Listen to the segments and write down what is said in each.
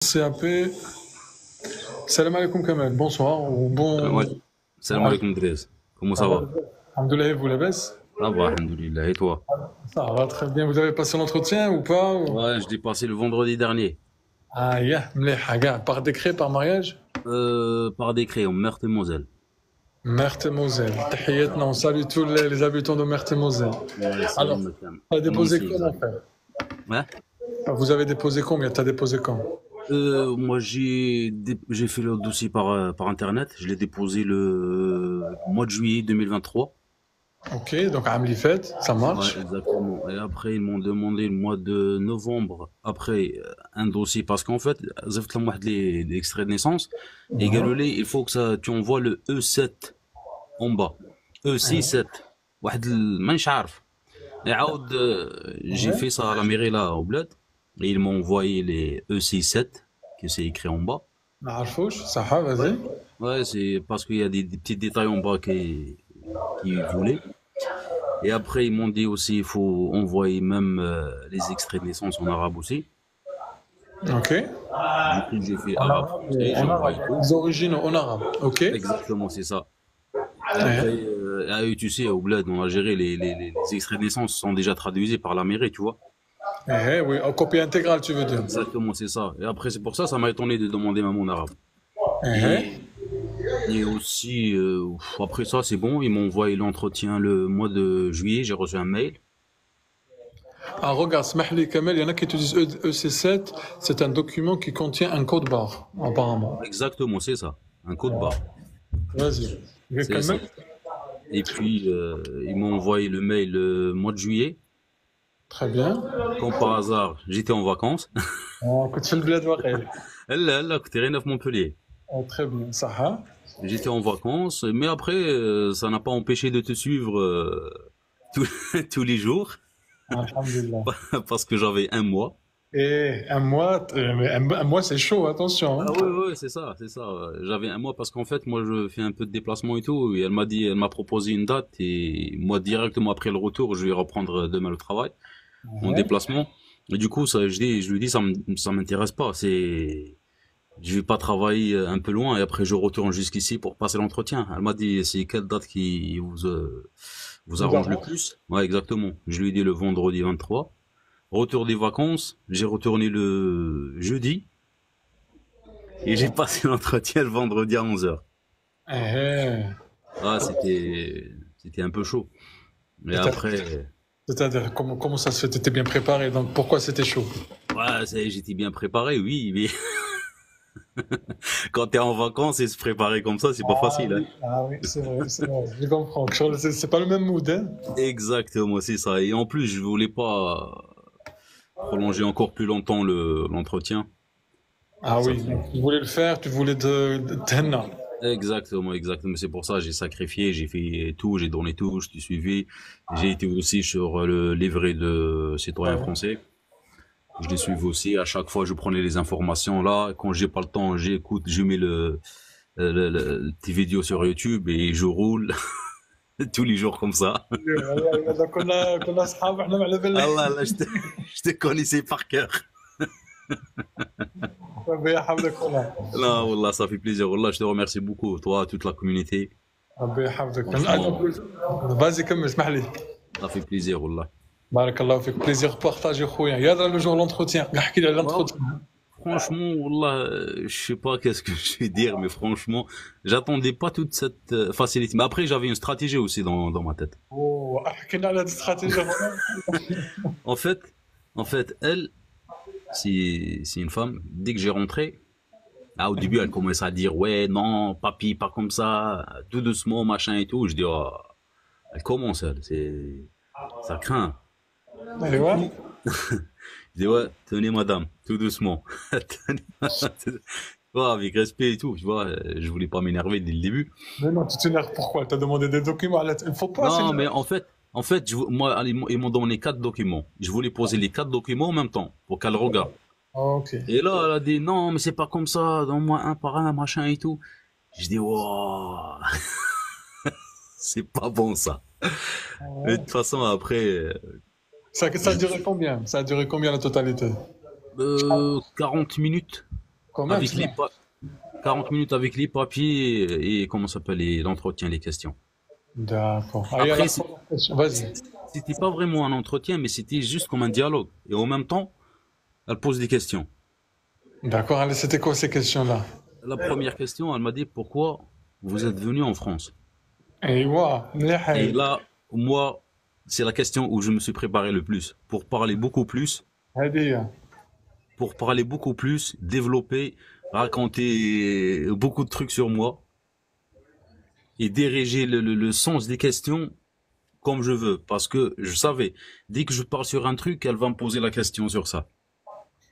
CAP. Salam alaikum Kamel, bonsoir ou Salam bon. alaikum. Salam alaikum, Drez. Comment Ça ça va? va? Alhamdoulilah, vous la baisse? Ça va, alhamdoulilah. Et toi? Ça va très bien. Vous avez passé l'entretien ou pas Ouais, je l'ai passé le vendredi dernier. Ah, yeah, mleh, haga. Par décret, par mariage? Par décret, en Meurthe-et-Moselle. Meurthe et Moselle. Tahiyatna, on salue tous les habitants de Meurthe et Moselle. Ouais, Alors, salam alaikum. tu as Nous déposé aussi, quand, mon exact. frère? Ouais. Vous avez déposé combien? Tu as déposé quand? Moi, j'ai fait le dossier par Internet. Je l'ai déposé le mois de juillet 2023. Ok, donc Amli fait, ça Ouais, marche. exactement. Et après, ils m'ont demandé le mois de novembre, après, un dossier, parce qu'en fait, زفت لهم واحد les extraits de naissance, et قالوا Mhm. لي, il faut que ça, tu envoies le E7 en bas. E6-7. واحد مانيش عارف. Et عاود, j'ai Ouais. fait ça à la mairie là, au bled, et ils m'ont envoyé les E6-7, que c'est écrit en bas. Marfouche, ça va, Ouais. vas-y. Ouais, c'est parce qu'il y a des petits détails en bas qui voulaient. Et après, ils m'ont dit aussi, il faut envoyer même les extraits de naissance en arabe aussi. Ok. Du coup, j'ai fait En arabe arabe, français, j'ai en arabe. envoyé tout. Les origines en arabe. Ok. Exactement, c'est ça. Et après, Ouais. tu sais, au bled, en Algérie, les extraits de naissance sont déjà traduits par la mairie, tu vois. Oui, en copie intégrale, tu veux dire. Exactement, c'est ça. Et après, c'est pour ça, ça m'a étonné de demander même en arabe. Eh, Et, et aussi, après ça, c'est bon, ils m'ont envoyé l'entretien le mois de juillet, j'ai reçu un mail. Ah, regarde, Smahli Kamel, il y en a qui te disent EC7, c'est un document qui contient un code barre, apparemment. Exactement, c'est ça. Un code barre. Vas-y. C'est ça. Kamel. Et puis, ils m'ont envoyé le mail le mois de juillet. Très bien. Comme par hasard, j'étais en vacances. كنت في البلاد واقيلا. Là, là, côté Rennes, Montpellier. Très bien, صح. J'étais en vacances, mais après, ça n'a pas empêché de te suivre tous, tous les jours, Alhamdulillah. parce que j'avais un mois. Et un mois c'est chaud, attention, Ah hein. ouais, ouais, c'est ça, c'est ça. J'avais un mois parce qu'en fait, moi, je fais un peu de déplacement et tout. Et elle m'a dit, elle m'a proposé une date et moi, directement après le retour, je vais reprendre demain le travail, mon Ouais. déplacement. Et du coup, ça, je lui dis, ça m'intéresse pas. Je vais pas travailler un peu loin et après je retourne jusqu'ici pour passer l'entretien. Elle m'a dit, c'est quelle date qui vous Vous arrange le arrange. plus? Ouais, exactement. Je lui ai dit le vendredi 23. Retour des vacances, j'ai retourné le jeudi et j'ai passé l'entretien le vendredi à 11 heures. Eh, Ah, c'était un peu chaud. Et c'est-à-dire, après, c'est-à-dire, comment ça se fait? T'étais bien préparé, donc pourquoi c'était chaud? ouais, j'étais bien préparé, oui, mais quand t'es en vacances et se préparer comme ça, c'est pas facile, hein. Ah oui, c'est vrai, je comprends. C'est pas le même mood, hein? Exactement, c'est ça. Et en plus, je voulais pas prolonger encore plus longtemps l'entretien. Ah Ça oui, fait. tu voulais le faire, tu voulais de Tenna. Exactement, exactement. C'est pour ça que j'ai sacrifié, j'ai fait tout, j'ai donné tout, je t'ai suivi. J'ai été aussi sur le livret de citoyen Ouais. français. Je les suivi aussi. À chaque fois, je prenais les informations là. Quand j'ai pas le temps, j'écoute, je mets tes vidéos sur YouTube et je roule tous les jours comme ça. كنا اصحاب احنا على بالنا. Allah, là, je te connaissais par cœur. ربي يحفظك والله. Là, Wallah, ça fait plaisir. Wallah, je te remercie beaucoup, toi, toute la communauté. ربي يحفظك. Franchement, فازي كمل اسمح لي. ça fait plaisir, Wallah. بارك الله فيك. بليزير بارطاجي خويا. يا دار لو جور لونتروتيان. كاع احكي لي على Bon, لونتروتيان. franchement, Wallah, je sais pas qu'est-ce que je vais dire, mais franchement, j'attendais pas toute cette facilité. Mais après, j'avais une stratégie aussi dans ma tête. اوه احكي لنا على هذه الاستراتيجيه. En fait, en fait, elle, c'est une femme. Dès que j'ai rentré, ah, au début, elle commençait à dire, ouais, non, papy, pas comme ça, tout doucement, machin et tout. Je dis, oh, elle commence, elle, ça craint. Du ايوه. coup, je dis, ouais, tenez, madame, tout doucement. Tenez, madame, tu vois, avec respect et tout, tu vois, je voulais pas m'énerver dès le début. Mais non, tu t'énerves pourquoi? T'as demandé des documents. Il faut pas Non, s'énerver. mais en fait, moi, ils m'ont donné 4 documents. Je voulais poser les 4 documents en même temps, pour qu'elle regarde. Ok. Et là, elle a dit, non, mais c'est pas comme ça, donne-moi un par un, machin et tout. Je dis, wow, c'est pas bon ça. Mais de toute façon, après, Ça a duré combien? Ça a duré combien la totalité? 40 minutes. quand même, avec c'est bien. 40 minutes avec les papiers et comment ça s'appelle, et l'entretien, les questions. D'accord. Allez, à la Après, première question. Vas-y. c'était pas vraiment un entretien, mais c'était juste comme un dialogue. Et en même temps, elle pose des questions. D'accord. Allez, c'était quoi ces questions-là? La première question, elle m'a dit pourquoi vous êtes venu en France. ايوا مليح Et هاي. là, moi, c'est la question où je me suis préparé le plus. هذه هي. Pour parler beaucoup plus, développer, raconter beaucoup de trucs sur moi et diriger le sens des questions comme je veux. Parce que je savais, dès que je parle sur un truc, elle va me poser la question sur ça.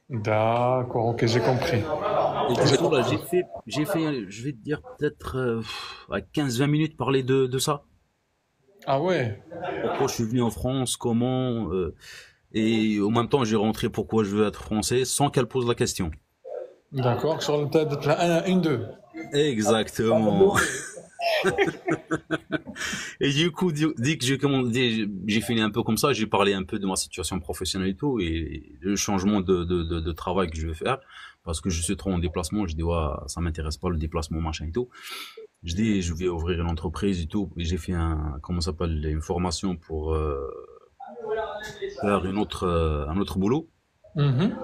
D'accord, ok, j'ai compris. Et du J'ai coup, là, compris. je vais te dire peut-être à 15-20 minutes parler de ça. Ah ouais, Pourquoi je suis venu en France, comment, et en même temps, j'ai rentré pourquoi je veux être français sans qu'elle pose la question. d'accord. Sur le tête de 1, 1, 2. Exactement. Et du coup, dès que j'ai fini un peu comme ça, j'ai parlé un peu de ma situation professionnelle et tout, et le changement de travail que je vais faire, parce que je suis trop en déplacement, je dis, ouais, ça m'intéresse pas le déplacement, machin et tout. Je dis, je vais ouvrir une entreprise et tout, et j'ai fait comment ça s'appelle, une formation pour faire un autre boulot. Mhm.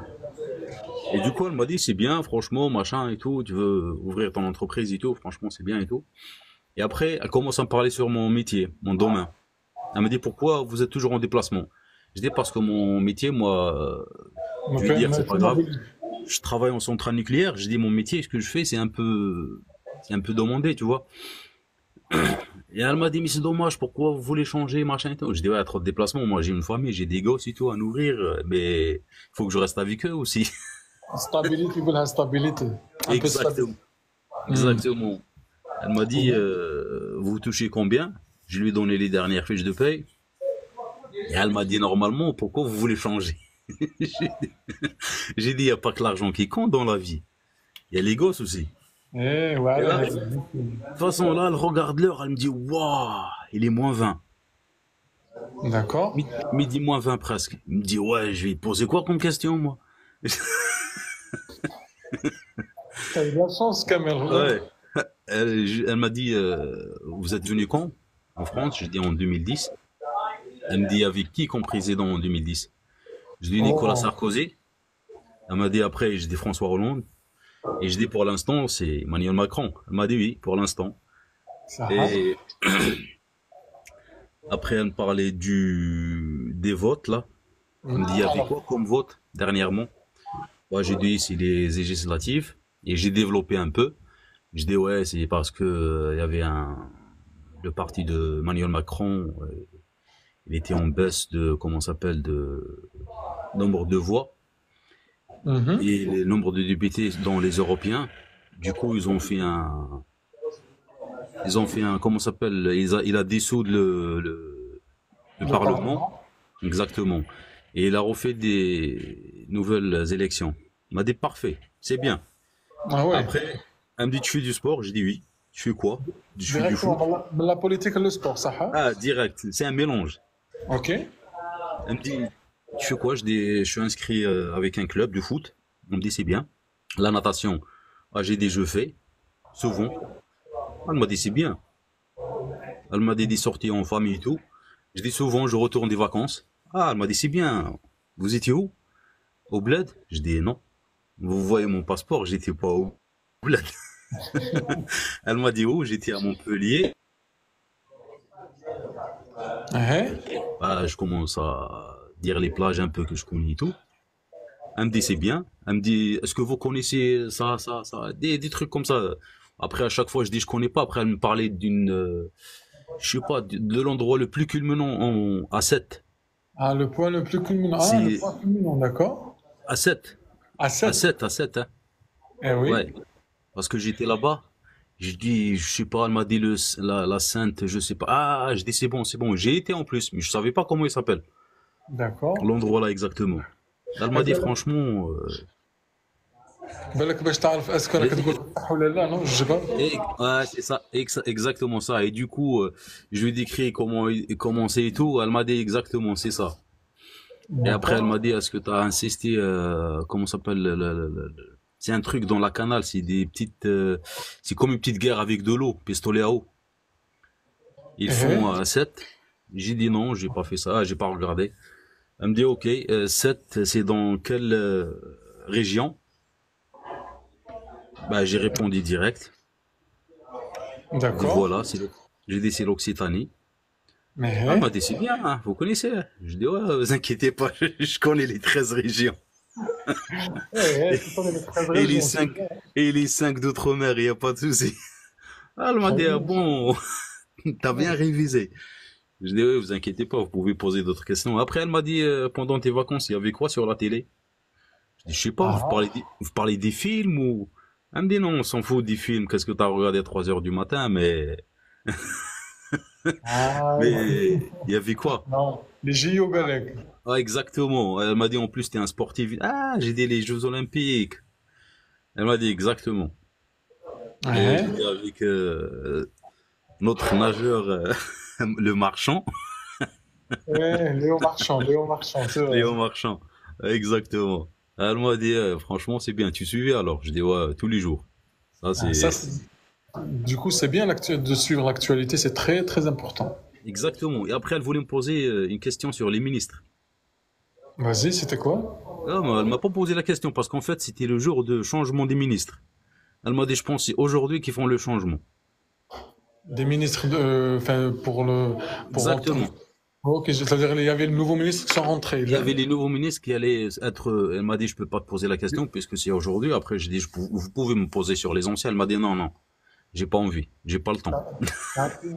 Et du coup, elle m'a dit, c'est bien, franchement, machin et tout, tu veux ouvrir ton entreprise et tout, franchement, c'est bien et tout. Et après, elle commence à me parler sur mon métier, mon domaine. Elle me dit pourquoi vous êtes toujours en déplacement. Je dis parce que mon métier, moi, je vais dire, c'est pas grave. Je travaille en centrale nucléaire. Je dis mon métier, ce que je fais, c'est un peu demandé, tu vois. Et elle m'a dit mais c'est dommage, pourquoi vous voulez changer, machin et tout. Je dis ouais, trop de déplacements. Moi, j'ai une famille, j'ai des gosses et tout à nourrir, mais il faut que je reste avec eux aussi. Stabilité, يقولها stabilité. Un peu de Exactement, stabilité. Hmm. exactement. Elle m'a dit vous touchez combien? Je lui ai donné les dernières fiches de paye. Et elle m'a dit normalement, pourquoi vous voulez changer? J'ai dit, il n'y a pas que l'argent qui compte dans la vie. Il y a les gosses aussi. Eh, Et voilà. là, de toute façon, là, elle regarde l'heure, elle me dit, waouh, il est -20. D'accord. Midi -20 presque. Il me dit, ouais, je vais te poser quoi comme question, moi? T'as eu de la chance, Kamel. Ouais. Elle m'a dit, vous êtes venu quand? En France, je dis en 2010. Elle me dit, avec qui comme président en 2010? Je dis Nicolas Oh, Sarkozy. Elle m'a dit après, je dis François Hollande. Et je dis pour l'instant, c'est Emmanuel Macron. Elle m'a dit oui, pour l'instant. ça va. Et après, elle me parlait des votes, là. Elle me dit, il y avait quoi comme vote dernièrement? Moi, j'ai dit, c'est les législatives. Et j'ai développé un peu. Je dis, ouais, c'est parce que il y avait le parti de Emmanuel Macron, il était en baisse de, comment ça s'appelle, de nombre de voix. Mhm. Et le nombre de députés dans les Européens. Du coup, ils ont fait un, comment ça s'appelle, il a dissous le Le Parlement. Parlement. Exactement. Et il a refait des nouvelles élections. Il m'a dit parfait, c'est bien. Ah ouais. Après, elle me dit tu fais du sport, j'ai dit oui. Tu fais quoi? Je fais du Directement foot. dans la politique et le sport, ça va. Ah, direct, c'est un mélange. Ok. Elle me dit tu fais quoi? Je suis inscrit avec un club de foot. On me dit c'est bien. La natation, ah, j'ai dit je fais, souvent. Elle m'a dit c'est bien. Elle m'a dit des sorties en famille et tout. Je dis souvent je retourne des vacances. Ah, elle m'a dit c'est bien. Vous étiez où? Au bled? Je dis non. Vous voyez mon passeport, j'étais pas au bled. Elle m'a dit où? J'étais à Montpellier. Eh, Bah, je commence à dire les plages un peu que je connais et tout. Elle me dit c'est bien. Elle me dit est-ce que vous connaissez ça, des trucs comme ça. Après à chaque fois je dis je connais pas. Après elle me parlait je sais pas, de l'endroit le plus culminant à 7. ah, le point le plus culminant. Ah, le C'est point culminant, d'accord. à 7. À À 7. 7, à 7, hein. Eh oui. Ouais. Parce que j'étais là-bas. Je dis, je sais pas, elle m'a dit la Sainte, je sais pas. Ah, je dis c'est bon, c'est bon. J'ai été en plus, mais je savais pas comment il s'appelle. D'accord. L'endroit là exactement. Elle Eh m'a dit ben, franchement, بالك باش تعرف اسكو راك et, تقول صح ولا لا نو الجبر. ouais, c'est ça, exactement ça. Et du coup, je lui ai décrit comment c'est et tout. Elle m'a dit exactement, c'est ça. Et après, elle D'accord. m'a dit, est-ce que tu as insisté, comment ça s'appelle, C'est un truc dans la canal, c'est des petites, c'est comme une petite guerre avec de l'eau, pistolet à eau. Ils font 7. J'ai dit non, j'ai pas fait ça, j'ai pas regardé. Elle me dit ok, 7, c'est dans quelle région? Bah j'ai répondu direct. D'accord. Voilà, j'ai dit c'est l'Occitanie. Mais, Ah, elle m'a dit c'est bien, hein, vous connaissez. Je dis ouais, vous inquiétez pas, je connais les 13 régions. c'est pas les 13 Et les régions, c'est 5 bien. et les 5 d'outre-mer, il y a pas de souci. Ah, elle m'a Très dit ah bien. bon, t'as bien révisé. Je dis oui, vous inquiétez pas, vous pouvez poser d'autres questions. Après elle m'a dit pendant tes vacances, il y avait quoi sur la télé? Je dis je sais pas, Ah, vous parlez des films ou... Elle me dit non, on s'en fout des films, qu'est-ce que t'as regardé à 3 heures du matin, mais il y avait quoi? non. Les JO Galec. Ah, exactement. Elle m'a dit en plus t'es un sportif. Ah, j'ai dit les Jeux Olympiques. Elle m'a dit exactement. Et Ouais. j'étais avec notre nageur, le marchand, Ouais, Léon Marchand, c'est vrai. Léon Marchand. Exactement. Elle m'a dit franchement c'est bien. Tu suivais alors? Je dis ouais tous les jours. Ça Ah, ça, c'est du coup, c'est bien de suivre l'actualité, c'est très, très important. exactement. Et après elle voulait me poser une question sur les ministres. Vas-y, c'était quoi? Ah, mais elle m'a pas posé la question parce qu'en fait c'était le jour de changement des ministres. Elle m'a dit je pense c'est aujourd'hui qu'ils font le changement. Des ministres, enfin, pour rentrer. Exactement. Ok, c'est-à-dire il y avait le nouveau ministre qui sont rentrés. Il y avait les nouveaux ministres qui allaient être. Elle m'a dit je peux pas te poser la question puisque c'est aujourd'hui. Après j'ai dit vous pouvez me poser sur les anciens. Elle m'a dit non non, j'ai pas envie, j'ai pas le temps.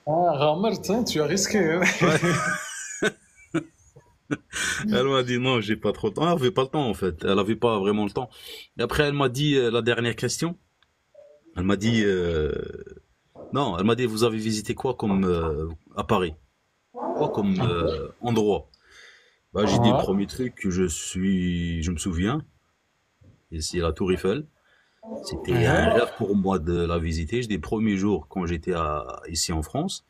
Ramert, hein, tu as risqué, hein. Ouais. Elle m'a dit non, j'ai pas trop le temps. Elle avait pas le temps en fait. Elle avait pas vraiment le temps. Et après elle m'a dit la dernière question. Elle m'a dit non. Elle m'a dit vous avez visité quoi comme à Paris? Quoi comme endroit? Bah j'ai dit le Ah, premier truc que je me souviens. Et c'est la Tour Eiffel. C'était un ouais, rêve pour moi de la visiter. J'ai des premiers jours quand j'étais ici en France.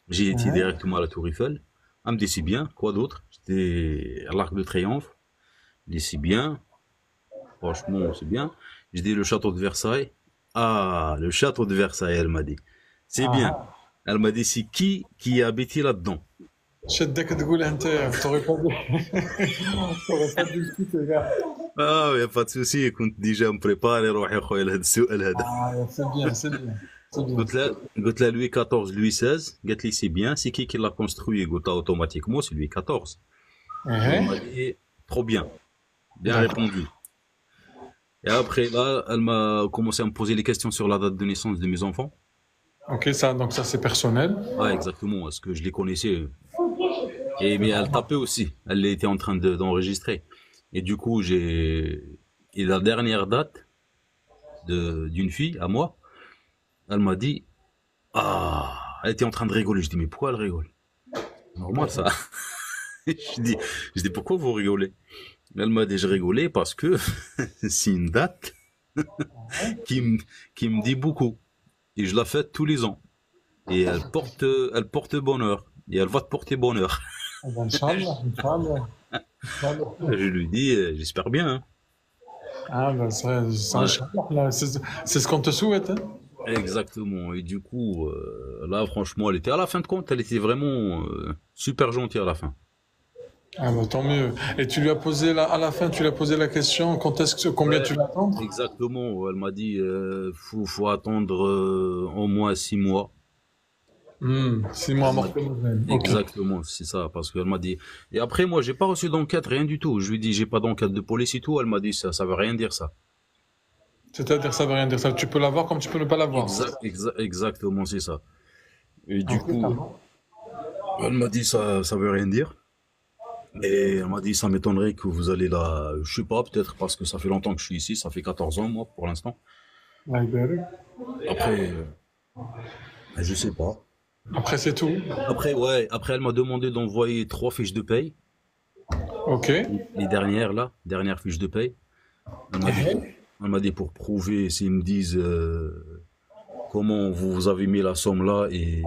J'ai été ouais. directement à la Tour Eiffel. Elle me dit c'est bien. Quoi d'autre? J'étais à l'Arc de Triomphe. Je dis c'est bien. Franchement, c'est bien. J'ai dit le château de Versailles. Ah, le château de Versailles, elle m'a dit. C'est bien. Ah, Elle m'a dit c'est qui a habité là-dedans. شدك تقول انت t'aurais pas dû t'aurais pas dû le quitter, gars. Ah, y a pas de souci. كنت ديجا مبريباري روحي خويا لهذا السؤال هذا. Ah, c'est bien, c'est bien, c'est bien. قلت لها Louis XIV, Louis XVI. قالت لي c'est bien. C'est qui l'a construit? قلت لها automatiquement c'est Louis XIV. Elle Ouais, m'a dit trop bien. Bien d'accord. répondu. Et après, là, elle m'a commencé à me poser les questions sur la date de naissance de mes enfants. Ok, ça, donc ça c'est personnel. Ouais, exactement. Est-ce que je les connaissais? Mais elle tapait aussi. Elle était en train d'enregistrer. Et du coup, et la dernière date d'une fille à moi, elle m'a dit, ah, elle était en train de rigoler. Je dis, mais pourquoi elle rigole? Normal, ça. je dis, je dis, pourquoi vous rigolez? Elle m'a dit, je rigolais parce que c'est une date qui me, qui me dit beaucoup. Et je la fête tous les ans. Et elle porte bonheur. Et elle va te porter bonheur. Ah ben, Inch'Allah, Inch'Allah, Inch'Allah. Je lui dis, j'espère bien. Hein. Ah ben, c'est Ouais, Inch'Allah, là, c'est ce qu'on te souhaite, hein. exactement. Et du coup, là, franchement, elle était à la fin de compte, elle était vraiment super gentille à la fin. Ah ben, tant mieux. Et tu lui as posé, à la fin, tu lui as posé la question, combien Ouais, tu vas attendre? exactement. Elle m'a dit, faut attendre au moins 6 mois. 6 mois à Elle m'a mortel. Ok. exactement, c'est ça, parce qu'elle m'a dit. Et après, moi, j'ai pas reçu d'enquête, rien du tout. Je lui dis, j'ai pas d'enquête de police et tout. Elle m'a dit, ça veut rien dire ça. C'est-à-dire, ça veut rien dire ça. Tu peux l'avoir comme tu peux ne pas l'avoir. Exactement, c'est ça. Et du Ok, ça coup, va. elle m'a dit, ça veut rien dire. Et elle m'a dit, ça m'étonnerait que vous allez là, je sais pas, peut-être parce que ça fait longtemps que je suis ici, ça fait 14 ans, moi, pour l'instant. Allah يبارك. Après, je sais pas. Après, c'est tout. Après, ouais, après, elle m'a demandé d'envoyer 3 fiches de paye. Ok. Les dernières, là, dernières fiches de paye. Elle m'a dit elle m'a dit pour prouver, s'ils me disent comment vous avez mis la somme là et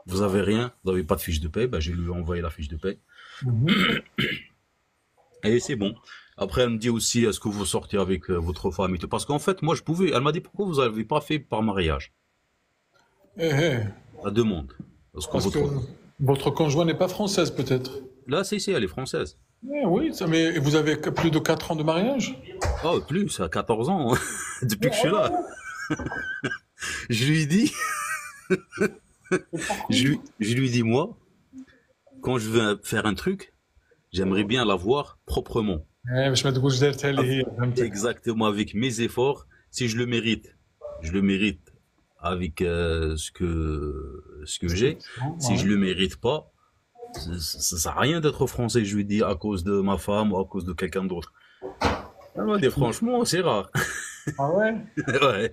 vous avez rien, vous n'avez pas de fiche de paye, ben je lui ai envoyé la fiche de paye. Mhm. Et c'est bon. Après, elle me dit aussi, est-ce que vous sortez avec votre femme et tout? Parce qu'en fait, moi, je pouvais. Elle m'a dit, pourquoi vous n'avez pas fait par mariage? Eh, eh, La demande. Parce que parce que votre. votre conjoint n'est pas française, peut-être. Là, c'est, elle est française. Oui, mais vous avez que plus de 4 ans de mariage? Oh, plus, à 14 ans, hein, depuis que je suis là. Je lui dis, je lui dis, moi, quand je veux faire un truc, j'aimerais bien l'avoir proprement. Eh, باش ما تقولش دارتها لي هي فهمتك. Exactement, avec mes efforts, si je le mérite, je le mérite avec ce que j'ai. Si je Ouais. le mérite pas, ça sert à rien d'être français, je lui dis, à cause de ma femme ou à cause de quelqu'un d'autre. Elle m'a dit, franchement, c'est rare. Ah ouais? Ouais.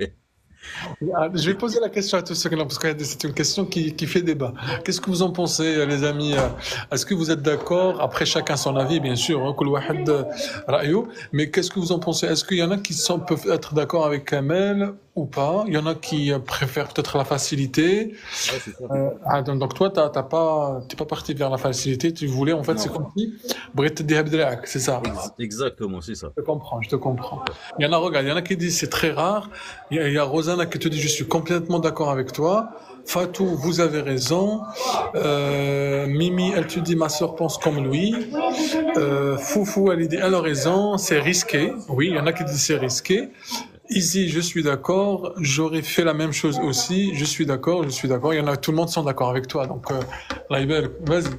Ah, je vais poser la question à tous ceux qui l'ont, parce que c'est une question qui fait débat. Qu'est-ce que vous en pensez, les amis? Est-ce que vous êtes d'accord? Après, chacun son avis, bien sûr, hein, كل واحد رأيه. Mais qu'est-ce que vous en pensez? Est-ce qu'il y en a qui peuvent être d'accord avec Kamel ou pas? Il y en a qui préfèrent peut-être la facilité. Ouais, c'est ça. Donc toi, t'es pas parti vers la facilité. Tu voulais, en fait, c'est Non. comme si بغيت تديها بدراعك, c'est ça. Exactement, c'est ça. Je te comprends, je te comprends. Il y en a, regarde, il y en a qui disent c'est très rare. Il y a Rosanna qui te dit je suis complètement d'accord avec toi. Fatou, vous avez raison. Mimi, elle te dit ma soeur pense comme lui. Foufou, elle dit elle a raison, c'est risqué. Oui, il y en a qui disent c'est risqué. Izzy, je suis d'accord. J'aurais fait la même chose aussi. Je suis d'accord, je suis d'accord. Il y en a, tout le monde sont d'accord avec toi. Donc, Laïbel, vas-y.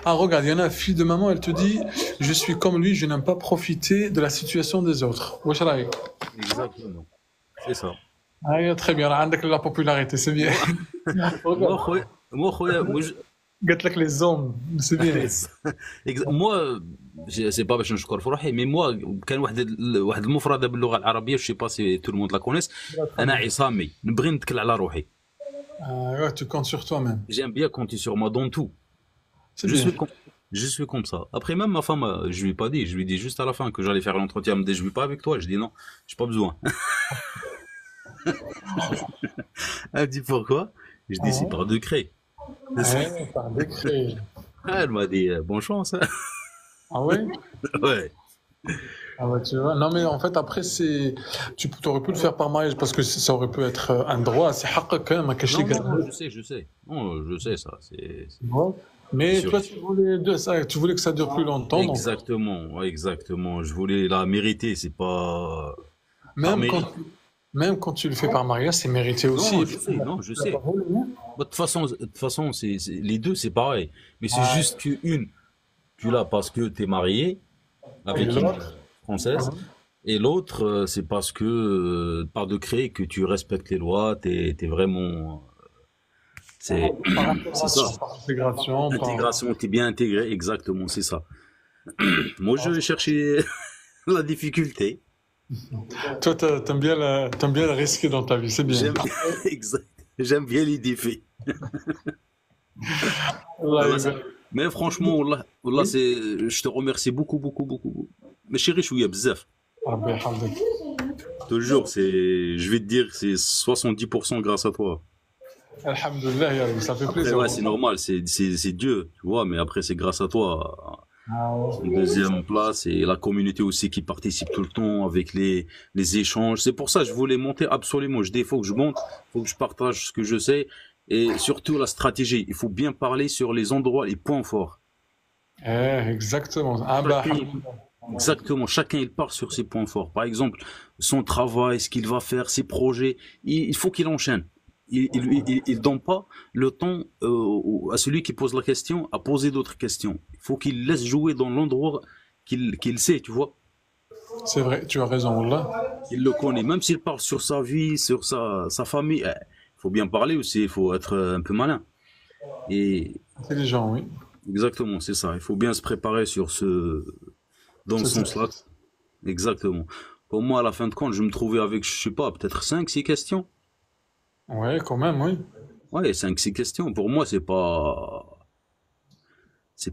Ah, regarde, il y en a, fille de maman, elle te dit, je suis comme lui, je n'aime pas profiter de la situation des autres. Wesh raïk. Exactement. C'est ça. Ah, très bien, عندك la popularité, c'est bien. Moi, Regarde, خويا, قالت لك les hommes, c'est bien. moi, c'est pas باش نشكر في روحي, mais moi, كان واحد المفردة باللغة العربية, je sais pas si tout le monde la connaisse, أنا عصامي, نبغي نتكل على روحي. Ouais, tu comptes sur toi-même. J'aime bien compter sur moi dans tout. C'est Je bien. suis comme, je suis comme ça. Après, même ma femme, je lui ai pas dit, je lui ai dit juste à la fin que j'allais faire l'entretien. Elle me dit, je vais pas avec toi. Je dis non, j'ai pas besoin. Elle me dit pourquoi? Je Ah dis c'est ouais? par décret. Ouais, par décret. Elle m'a dit bonne chance, hein. Ah ouais? Ouais. Ah ouais, tu vois. Non, mais en fait, après, tu aurais pu le faire par mariage parce que ça aurait pu être un droit. C'est حقك quand même, كاش Non, اللي non, non, قال. je sais, je sais. Non, je sais ça. Ouais. C'est Mais sûr. toi, tu voulais que ça dure plus longtemps, donc. Exactement, ouais, exactement. Je voulais la mériter, c'est pas par Même mérite. quand, même quand tu le fais par mariage, c'est mérité aussi. Non, Et je puis, sais, non, je tu l'as pas sais. volé, hein. Bah, de toute façon, les deux, c'est pareil. Mais c'est Ouais. juste qu'une, tu l'as parce que t'es marié Et avec une l'autre? française, et l'autre, c'est parce que, par décret, que tu respectes les lois, t'es vraiment, c'est, Par c'est intégration, ça. par intégration, par... Intégration, t'es bien intégré, exactement, c'est ça. Moi, je vais chercher la difficulté. Toi, t'aimes bien le risquer dans ta vie, c'est bien. J'aime, exact, j'aime bien les défis. Allah Voilà, يبارك. mais franchement, والله, je te remercie beaucoup, beaucoup, beaucoup. Mais chérie, je suis bzaf. ربي يحفظك. Toujours, je vais te dire, c'est 70% grâce à toi. Alhamdoulilah, ya Rabbi, ça fait Après, plaisir. ouais, c'est normal, c'est Dieu, tu vois, mais après, c'est grâce à toi. Ah ouais. En deuxième place, et la communauté aussi qui participe tout le temps avec les échanges. C'est pour ça que je voulais monter absolument. Je dis, il faut que je monte, il faut que je partage ce que je sais, et surtout la stratégie. Il faut bien parler sur les endroits, les points forts. Exactement. Ah bah, Chacun, exactement, chacun il part sur ses points forts. Par exemple, son travail, ce qu'il va faire, ses projets, il faut qu'il enchaîne. Il donne pas le temps à celui qui pose la question à poser d'autres questions. Il faut qu'il laisse jouer dans l'endroit qu'il sait, tu vois. c'est vrai, tu as raison, là. Il le connaît, même s'il parle sur sa vie, sur sa famille. Il faut bien parler aussi, il faut être un peu malin. Et Intelligent, oui. exactement, c'est ça. Il faut bien se préparer dans ce C'est ça. sens-là. Exactement. Pour moi, à la fin de compte, je me trouvais avec, je sais pas, peut-être 5, 6 questions. Ouais, quand même, oui. Ouais, 5, 6 questions. Pour moi, c'est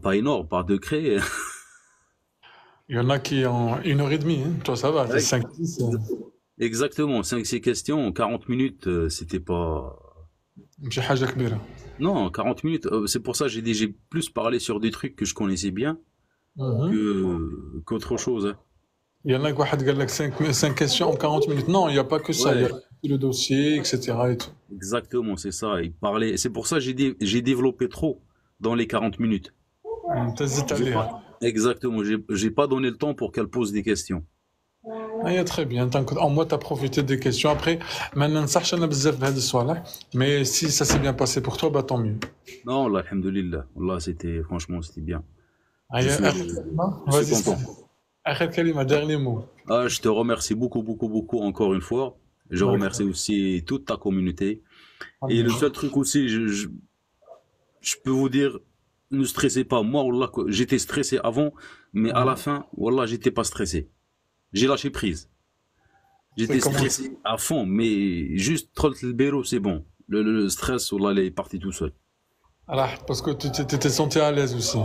pas énorme, par décret. Il y en a qui ont 1 heure et demie, hein. Toi, ça va, t'es Ouais, 5-6. exactement, 5, 6 questions, 40 minutes, c'était pas. ماشي حاجة كبيرة. Non, 40 minutes, c'est pour ça que j'ai plus parlé sur des trucs que je connaissais bien. Mhm. qu'autre chose, hein. Il y en a qui ont 5 questions en 40 minutes. Non, il n'y a pas que ça. Il y a Ouais, le dossier, etc. et tout. exactement, c'est ça. Il parlait. C'est pour ça que j'ai développé trop dans les 40 minutes. T'hésites à J'ai pas. lire. Exactement, j'ai pas donné le temps pour qu'elle pose des questions. Ah, très bien. En moi, tu as profité des questions. Après, maintenant, ça, je بزاف بهذا السؤال. Mais si ça s'est bien passé pour toi, bah tant mieux. Non, là, alhamdoulilah. Là, c'était, franchement, c'était bien. Je Ah, suis, آخر كلمة. je suis Vas-y, content. آخر كلمة, dernier mot. Ah, je te remercie beaucoup, beaucoup, beaucoup encore une fois. Je بارك remercie الله. aussi toute ta communauté. Et le الحمد seul truc aussi, je peux vous dire, ne stressez pas. Moi, wallah, j'étais stressé avant, mais à la لله. fin, wallah, j'étais pas stressé. J'ai lâché prise. C'est J'étais comment? stressé à fond, mais juste troll le bureau, c'est bon. Le stress, wallah, il est parti tout seul. Alors, parce que tu t'étais senti à l'aise aussi.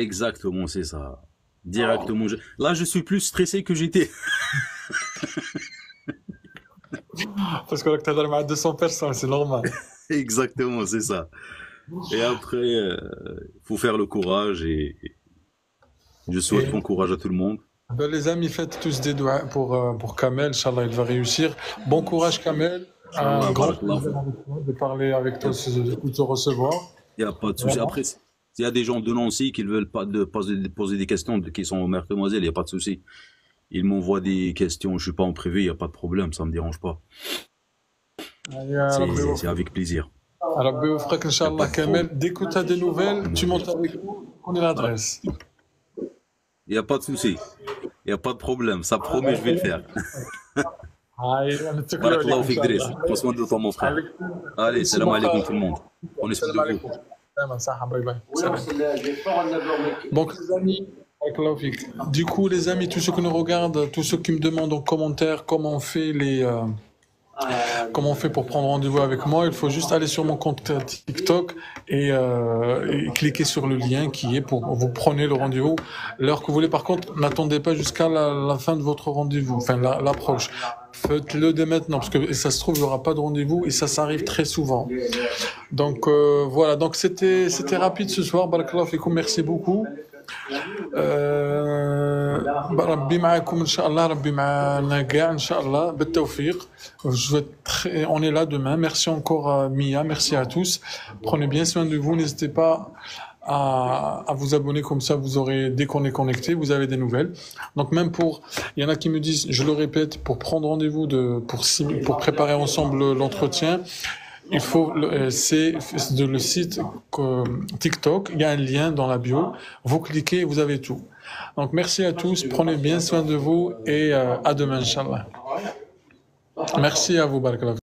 Exactement, c'est ça. Directement. Là, je suis plus stressé que j'étais. Parce que là, tu as 200 personnes, c'est normal. Exactement, c'est ça. Et après, faut faire le courage et je souhaite Et bon courage à tout le monde. ben, les amis, faites tous des doigts pour Kamel. Inch'Allah, il va réussir. Bon courage, Kamel. Un Inch'Allah, grand barakallah. plaisir avec toi de parler avec toi, de te recevoir. Il n'y a pas de souci. Vraiment. Après, s'il y a des gens de Nancy qui ne veulent pas poser des questions, qui sont mère demoiselle, il n'y a pas de souci. Ils m'envoient des questions, je suis pas en privé, il n'y a pas de problème, ça me dérange pas. يا ربي C'est يوفقك. avec plaisir. ربي يوفقك ان Il شاء n'y a pas الله de problème. كامل. Dès que tu as des nouvelles, tu montes avec nous. On est Ah, l'adresse. il n'y a pas de souci. Il n'y a pas de problème. Ça promet, je vais le faire. هاي نتكلوا عليك Barakallahu ان fik شاء Driss. الله. Prends soin de toi, mon frère. avec Allez, c'est salam mon alaikum frère. tout le monde. Prenez soin السلام de vous. عليكم. سلام صح باي باي. سلام. Donc les amis, avec Laufik. Du coup les amis, tous ceux qui nous regardent, tous ceux qui me demandent en commentaire comment on fait comment on fait pour prendre rendez-vous avec moi, il faut juste aller sur mon compte TikTok et cliquer sur le lien qui est pour vous prenez le rendez-vous. L'heure que vous voulez, par contre, n'attendez pas jusqu'à la fin de votre rendez-vous, enfin l'approche. Faites-le dès maintenant parce que ça se trouve il n'y aura pas de rendez-vous et ça arrive très souvent. Donc voilà, donc c'était rapide ce soir. Barakallahu fikoum, merci beaucoup. ربي معكم ان شاء الله ربي معنا كاع ان شاء الله بالتوفيق. On est là demain. Merci encore Mia, merci à tous. Prenez bien soin de vous, n'hésitez pas à vous abonner, comme ça vous aurez, dès qu'on est connecté, vous avez des nouvelles. Donc même il y en a qui me disent, je le répète, pour prendre rendez-vous pour préparer ensemble l'entretien, il faut, c'est de le site TikTok, il y a un lien dans la bio, vous cliquez, vous avez tout. Donc merci à tous, prenez bien soin de vous et à demain, Inch'Allah. Merci à vous, Barakallah.